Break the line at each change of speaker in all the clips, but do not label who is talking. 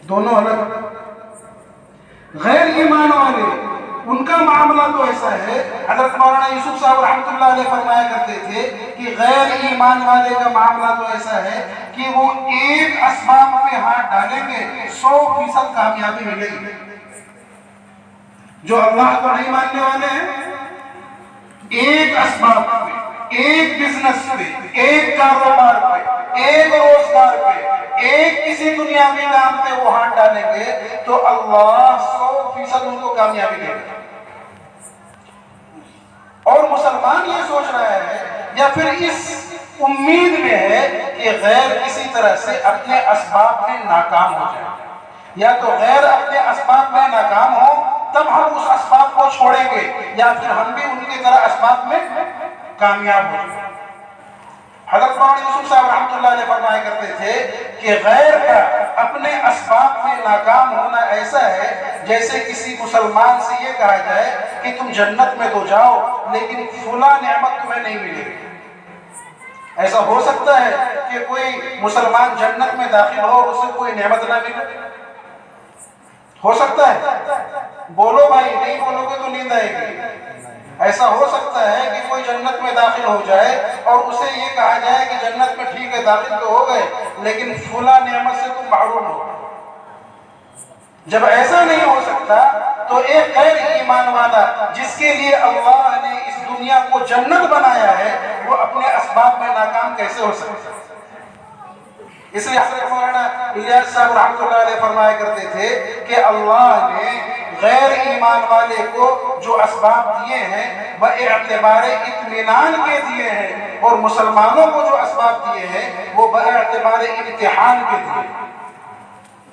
دونوں الگ۔ غیر ایمان والے ان کا معاملہ تو ایسا ہے، حضرت مولانا یوسف صاحب رحمۃ اللہ علیہ فرمایا کرتے تھے کہ غیر ایمان والے کا معاملہ تو ایسا ہے کہ وہ ایک اسباب میں ہاتھ ڈالیں گے 100% کامیابی ملے گی۔ جو اللہ کو نہیں ماننے والے ہیں، ایک اسباب پہ، ایک بزنس پہ، ایک کاروبار پہ، ایک روزگار پہ، ایک کسی دنیاوی کام پہ وہ ہاتھ ڈالیں گے تو اللہ 100% ان کو کامیابی دے گا۔ اور مسلمان یہ سوچ رہا ہے یا پھر اس امید میں ہے کہ غیر کسی طرح سے اپنے اسباب میں ناکام ہو جائے، یا تو غیر اپنے اسباب میں ناکام ہو تب ہم اس اسباب کو چھوڑیں گے، یا پھر ہم بھی ان کی طرح اسباب میں کامیاب ہو جائیں۔ حضرت مولانا یوسف صاحب رحمۃ اللہ علیہ فرمایا کرتے تھے کہ غیر کا اپنے اسباب میں ناکام ہونا ایسا ہے جیسے کسی مسلمان سے یہ کہا جائے کہ تم جنت میں تو جاؤ لیکن فلاں نعمت تمہیں نہیں ملے گی۔ ایسا ہو سکتا ہے کہ کوئی مسلمان جنت میں داخل ہو اور اسے کوئی نعمت نہ ملے؟ ہو سکتا ہے؟ بولو بھائی، نہیں بولو گے تو نیند آئے گی۔ ایسا ہو سکتا ہے کہ کوئی جنت میں داخل ہو جائے اور اسے یہ کہا جائے کہ جنت میں ٹھیک ہے داخل تو ہو گئے لیکن فلاں نعمت سے تم محروم ہو۔ جب ایسا نہیں ہو سکتا تو ایک غیر ایمان والا جس کے لیے اللہ نے اس دنیا کو جنت بنایا ہے وہ اپنے اسباب میں ناکام کیسے ہو سکتا ہے؟ اس لیے حضرت مولانا الیاس صاحب رحمۃ اللہ علیہ فرمایا کرتے تھے کہ اللہ نے غیر ایمان والے کو جو اسباب دیے ہیں وہ اعتبار اطمینان کے دیے ہیں، اور مسلمانوں کو جو اسباب دیے ہیں وہ باعتبار امتحان کے دیے ہیں۔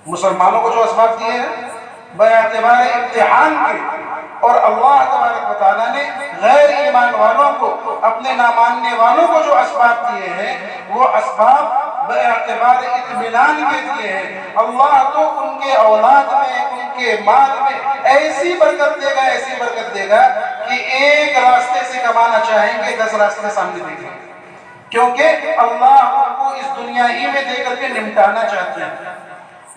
مسلمانوں کو جو اسباب دیے ہیں باعتبار امتحان کے، اور اللہ تبارک و تعالیٰ نے غیر ایمان والوں کو، اپنے نہ ماننے والوں کو جو اسباب دیے ہیں وہ اسباب باعتبار اطمینان کے دیے ہیں۔ اللہ تو ان کے اولاد میں، ان کے مال میں ایسی برکت دے گا، ایسی برکت دے گا کہ ایک راستے سے کمانا چاہیں گے 10 راستے سامنے دے گا، کیونکہ اللہ ان کو اس دنیا ہی میں دے کر کے نمٹانا چاہتے ہیں۔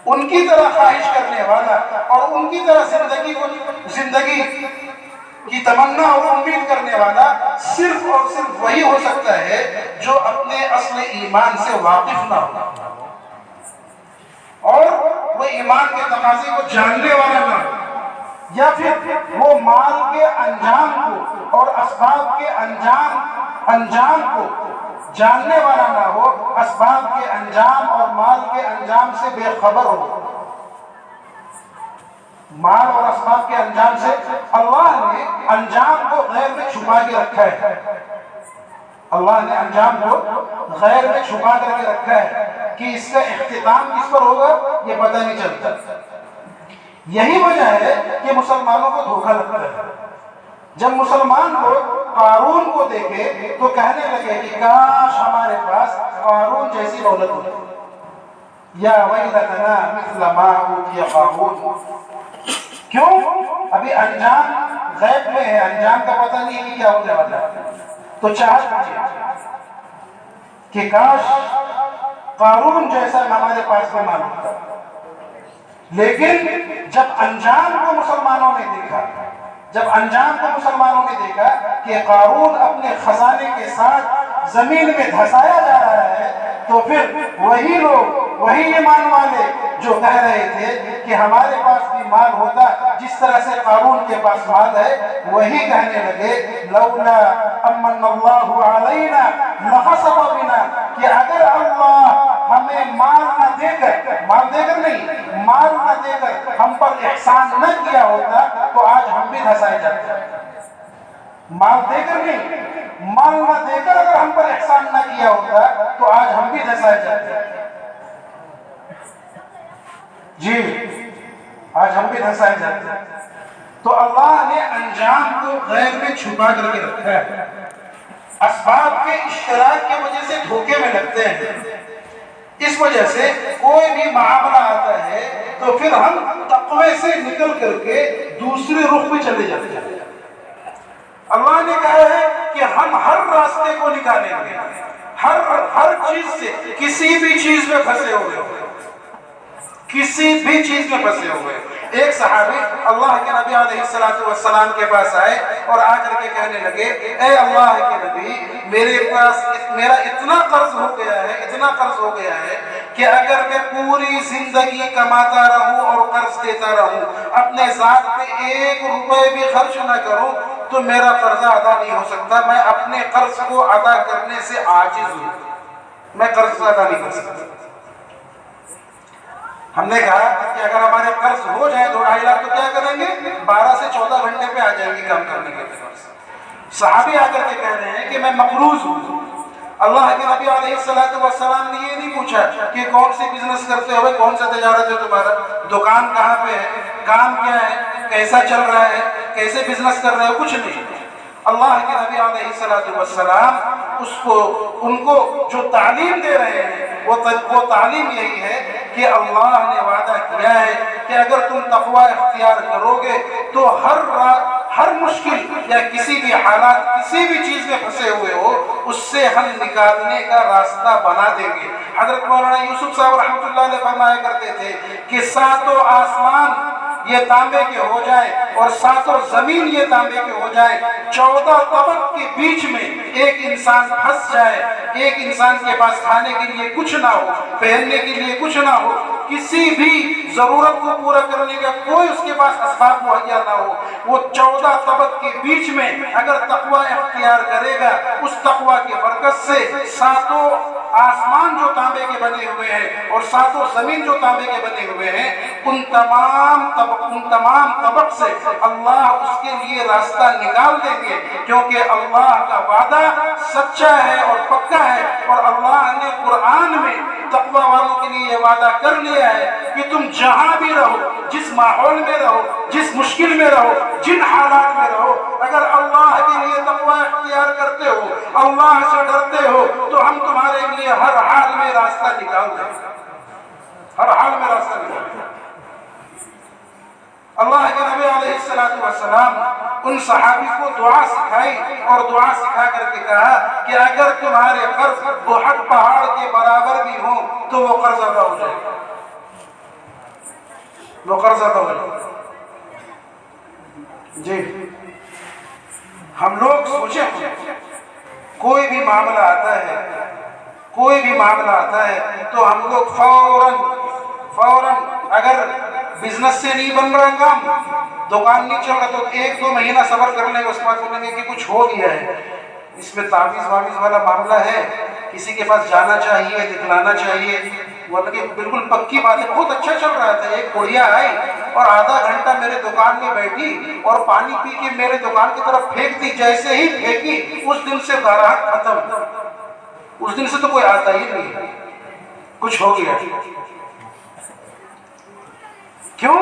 ان کی طرح خواہش کرنے والا اور ان کی طرح زندگی کی تمنا اور امید کرنے والا صرف اور صرف وہی ہو سکتا ہے جو اپنے اصل ایمان سے واقف نہ ہو اور وہ ایمان کے تقاضے کو جاننے والا نہ ہو، یا پھر وہ مال کے انجام کو اور اسباب کے انجام کو جاننے والا نہ ہو، اسباب کے انجام اور مال کے انجام سے بے خبر ہو۔ مال اور اسباب کے انجام سے اللہ نے انجام کو غیر میں چھپا کے رکھا ہے، اللہ نے انجام کو غیر میں چھپا کر کے رکھا ہے کہ اس کا اختتام کس پر ہوگا یہ پتہ نہیں چلتا۔ یہی وجہ ہے کہ مسلمانوں کو دھوکہ لگتا ہے۔ جب مسلمان لوگ قارون کو دیکھے تو کہنے لگے کہ کاش ہمارے پاس قارون جیسی دولت ہوتی، یا ویلتنا مثل ما اوتی قارون۔ کیوں؟ ابھی انجام غیب میں ہے، انجام کا پتہ نہیں ہے کہ کیا ہونے والا ہے، تو چاہت کہ کاش قارون جیسا ہمارے پاس میں معلوم تھا۔ لیکن جب انجام کو مسلمانوں نے دیکھا، جب انجام کو مسلمانوں نے دیکھا کہ قارون اپنے خزانے کے ساتھ زمین میں دھسایا جا رہا ہے، تو پھر وہی لوگ، وہی ایمان والے جو کہہ رہے تھے کہ ہمارے پاس بھی مال ہوتا جس طرح سے قارون کے پاس مال ہے، وہی کہنے لگے لولا امن اللہ علینا لخسف بنا، کہ اگر اللہ ہمیں مال نہ دے کر، مال دے کر نہیں، مال نہ دے کر ہم پر احسان نہ کیا ہوتا تو آج ہم بھی دھسائے جاتے۔ مال دے کر نہیں، مال نہ دے کر اگر ہم پر احسان نہ کیا ہوتا تو آج ہم بھی دھسائے جاتے۔ جی آج ہم بھی دھسائے جاتے۔ تو اللہ نے انجام کو غیر میں چھپا کر کے رکھا ہے۔ اسباب کے اشتراک کی وجہ سے دھوکے میں لگتے ہیں، اس وجہ سے کوئی بھی معاملہ آتا ہے تو پھر ہم تقوی سے نکل کر کے دوسرے رخ پہ چلے جاتے ہیں۔ اللہ نے کہا ہے کہ ہم ہر راستے کو نکالیں گے، ہر چیز سے، کسی بھی چیز میں پھنسے ہوئے ہو، किसी भी चीज में फंसे हुए। एक सहाबी अल्लाह के नबी अलैहिस्सलाम के पास आए और आकर के कहने लगे, ए अल्लाह के नबी, मेरा इतना कर्ज हो गया है, इतना कर्ज हो गया है कि अगर मैं पूरी जिंदगी कमाता रहूं और कर्ज देता रहूं, अपने जात पे 1 रुपए भी खर्च न करूं, तो मेरा कर्जा अदा नहीं हो सकता। मैं अपने कर्ज को अदा करने से आजिज हूं, मैं कर्ज अदा नहीं कर सकता। हमने कहा कि अगर हमारे कर्ज हो जाए 2-2.5 लाख तो क्या करेंगे? 12 से 14 घंटे पे आ जाएंगे काम करने के लिए। सहाबी आकर के कह रहे हैं कि मैं मकरूज हूँ। अल्लाह के नबी अलैहिस्सलाम ने ये नहीं पूछा कि कौन सी बिजनेस करते हो, कौन सा तजारत है तुम्हारा, दुकान कहाँ पे है, काम क्या है, कैसा चल रहा है, कैसे बिजनेस कर रहे हो, कुछ नहीं। अल्लाह के नबी अलैहिस्सलाम उनको जो तालीम दे रहे हैं वो तालीम यही है कि अल्लाह ने वादा किया है कि अगर तुम तक़वा इख्तियार करोगे तो हर मुश्किल या किसी भी हालात, किसी भी चीज में फंसे हुए हो, उससे हम निकालने का रास्ता बना देंगे। हजरत मौलाना यूसुफ साहब रहमतुल्लाह अलैह फरमाया करते थे कि 7 आसमान ये तांबे के हो जाए और 7 जमीन ये तांबे के हो जाए, 14 तबक के बीच में एक इंसान फंस जाए, एक इंसान के पास खाने के लिए कुछ ना हो, पहनने के लिए कुछ ना हो, किसी भी जरूरत को पूरा करने का कोई उसके पास असबाब मुहैया ना हो, वो 14 तबक के बीच में अगर तकवा इख्तियार करेगा, उस तकवा के बरकत से 7 आसमान जो तांबे के बने हुए हैं और 7 जमीन जो तांबे के बने हुए हैं, उन तमाम तबक से अल्लाह उसके लिए रास्ता निकाल देंगे, क्योंकि अल्लाह का वादा सच्चा है और पक्का है। और अल्लाह ने कुरान में तकवा वालों के लिए ये वादा कर लिया है कि तुम जहां भी रहो, जिस माहौल में रहो, जिस मुश्किल में रहो, जिन हालात में रहो, अगर अल्लाह के लिए तकवा इख्तियार करते हो, अल्लाह से डरते हो, तो हम तुम्हारे लिए हर हाल में रास्ता निकाल देंगे, हर हाल में रास्ता निकाल देंगे। अल्लाह के नबी अलैहिस्सलाम उन सहाबी को दुआ सिखाई और दुआ सिखा करके कहा कि अगर तुम्हारे कर्ज उहद पहाड़ के बराबर भी हो तो वो कर्ज अदा हो जाएगा, वो कर्ज अदा हो जाएगा। जी, हम लोग सोचे कोई भी मामला आता है, कोई भी मामला आता है तो हम लोग फौरन अगर बिजनेस से नहीं बन रहा काम, दुकान नहीं चल रहा, तो 1-2 महीना सब्र कर लेंगे, उसके बाद बोलेंगे कि कुछ हो गया है, इसमें तावीज़ वाला मामला है, किसी के पास जाना चाहिए, दिखलाना चाहिए। मतलब कि बिल्कुल पक्की बात है। बहुत अच्छा चल रहा था, एक बुढ़िया आई और आधा घंटा मेरे दुकान में बैठी और पानी पी के मेरे दुकान की तरफ फेंक दी। जैसे ही फेंकी उस दिन से ग्राहक खत्म, उस दिन से तो कोई आता ही नहीं, कुछ हो गया। क्यों?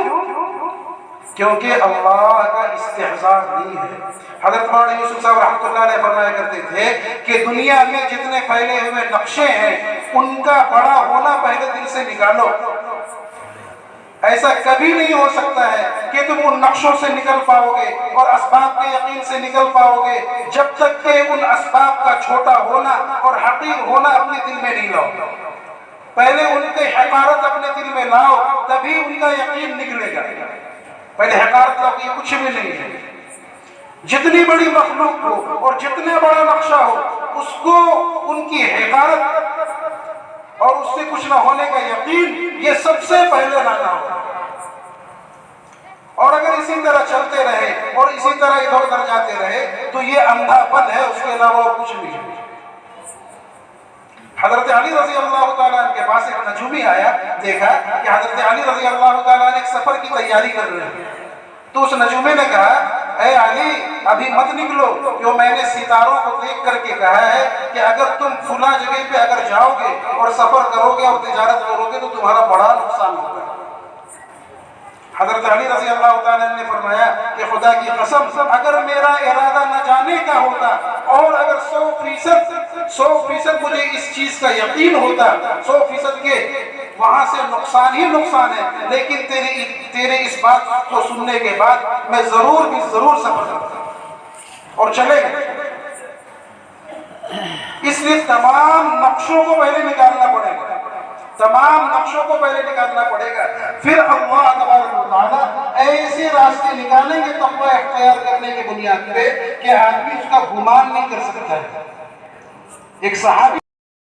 क्योंकि अल्लाह का इस्तेहज़ार नहीं है। हज़रत मौलाना यूसुफ साहब रहमतुल्लाह अलैह फरमाया करते थे कि दुनिया में जितने फैले हुए नक्शे हैं उनका बड़ा होना पहले दिल से निकालो। ऐसा कभी नहीं हो सकता है कि तुम उन नक्शों से निकल पाओगे और असबाब के यकीन से निकल पाओगे जब तक कि उन असबाब का छोटा होना और हकीर होना अपने दिल में नहीं लाओ। पहले उनके हकारत अपने दिल में लाओ, तभी उनका यकीन निकलेगा। पहले हकारत लाओ कि कुछ भी नहीं है। जितनी बड़ी मखलूक हो और जितना बड़ा नक्शा हो, उसको उनकी हकारत और उससे कुछ ना होने का यकीन, ये सबसे पहले लाना होगा। और अगर इसी तरह चलते रहे और इसी तरह इधर उधर जाते रहे तो ये अंधापन है, उसके अलावा और कुछ नहीं है। हजरत अली रजी अल्लाह ताला के पास एक नजूमी आया, देखा कि हजरत अली रजी अल्लाह ताला एक सफर की तैयारी कर रहे हैं। तो उस नजूमे ने कहा, ए अली अभी मत निकलो, क्यों मैंने सितारों को देख करके कहा है कि अगर तुम फुला जगह पे अगर जाओगे और सफर करोगे और तिजारत करोगे तो तुम्हारा बड़ा नुकसान होगा। हजरत अली रजी अल्लाह ताला ने फरमाया कि खुदा की कसम अगर मेरा इरादा न जाने का होता और अगर 100% मुझे इस चीज का यकीन होता, 100% के वहां से नुकसान ही नुकसान है, लेकिन तेरे इस बात को सुनने के बाद मैं जरूर सफर करता और चले गए। इसलिए तमाम नक्शों को पहले निकालना पड़ेगा। تمام نقشوں کو پہلے نکالنا پڑے گا، پھر اللہ تبارک و تعالیٰ ایسے راستے نکالیں گے تقوی اختیار کرنے کی بنیاد پہ کہ آدمی اس کا گمان نہیں کر سکتا ہے۔ ایک صحابی